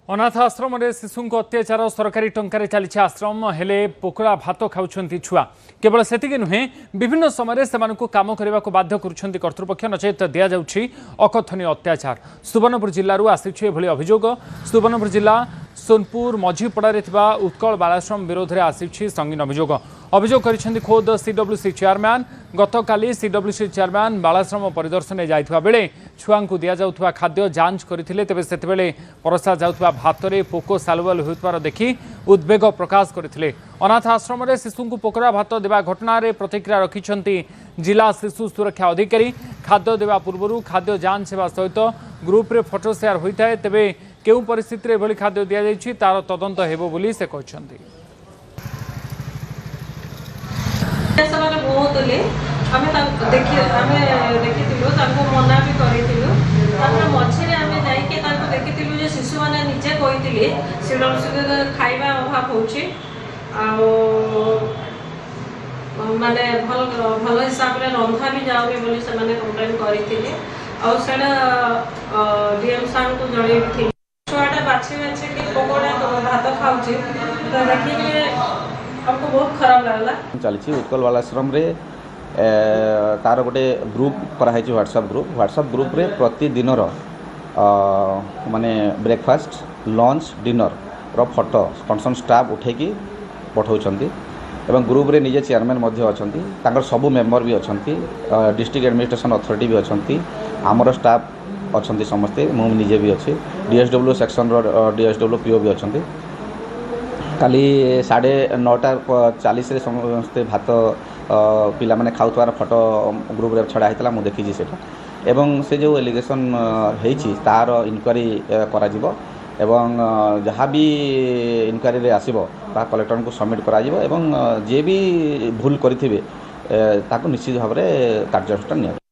अनाथ आश्रम में शिशु अत्याचार सरकारी टंकार चली आश्रम हेले पोकड़ा भात खाऊं छुआ केवल सेतिक नुहे विभिन्न समय से काम करने को बाध्य कर्तृपक्ष नचेत दि जाऊँगी अकथनीय अत्याचार। सुवर्णपुर जिलूर आसी अभियोग। सुवर्णपुर जिला सोनपुर मझीपड़े उत्कल बालाश्रम विरोध में आसी संगीन अभियोग कर खोद सीडब्ल्यूसी चेयरमैन। गतकाली सीडब्ल्यूसी चेयरमैन बालाश्रम परिदर्शन जाइथिबा बेले छुआ को दि जाउथबा खाद्य जांच करथिले तेबे सेतेबेले परसा जाउथबा भातरे पोको सालुवाल होइतबार देखि उद्वेग प्रकाश करथिले। अनाथ आश्रम में शिशु को पोकरा भात देवा घटना रे प्रतिक्रिया रखिछंती जिला शिशु सुरक्षा अधिकारी। खाद्य देवा पूर्व खाद्य जांच सेवा सहित ग्रुप रे फोटो शेयर होता है तेबे केउ परिस्थिति रे भली खाद्य दिया जाइछि तार तदंत हेबो बोली से कहछंती। मना भी कर मझे आम देखी शिशु मैंने निजे कही खाଇବା अभाव हो माने भल हिसाब से रंधा भी जाऊनी बोली से माने कंप्लेन करते डीएम सार को जड़े भी थी छुआटा बाछी बाछी कि पकोड़ा भात खाऊँ तो देखिए हमको बहुत खराब लगला। चली उत्कल बालाश्रम रे तार गोटे ग्रुप कराई व्हाट्सएप ग्रुप रे प्रतिदिन माने ब्रेकफास्ट लंच डिनर रो फोटो कंसर्न स्टाफ उठेकी पठाउछंती एवं ग्रुप रे निजे चेयरमैन अच्छा सबू मेंबर भी अच्छा डिस्ट्रिक्ट एडमिनिस्ट्रेशन अथॉरिटी भी अच्छा आमर स्टाफ अच्छा समस्ते मु निजे भी अच्छे डीएसडब्ल्यू सेक्शन डीएसडब्ल्यू पीओ भी अच्छा काली 9:40 समस्ते भात पिला माने खाउतवार फोटो ग्रुप रे छड़ा हेतला मु देखि सेटा एवं से जो एलिगेशन हेछि तार इनक्वारी करा जिवो एवं जहाँ भी इनक्वारी रे आसीबो ता कलेक्टर को सबमिट करा जिवो एवं जे भी भूल करिथिबे ताको निश्चित भाव रे कार्यानुष्ठान निया।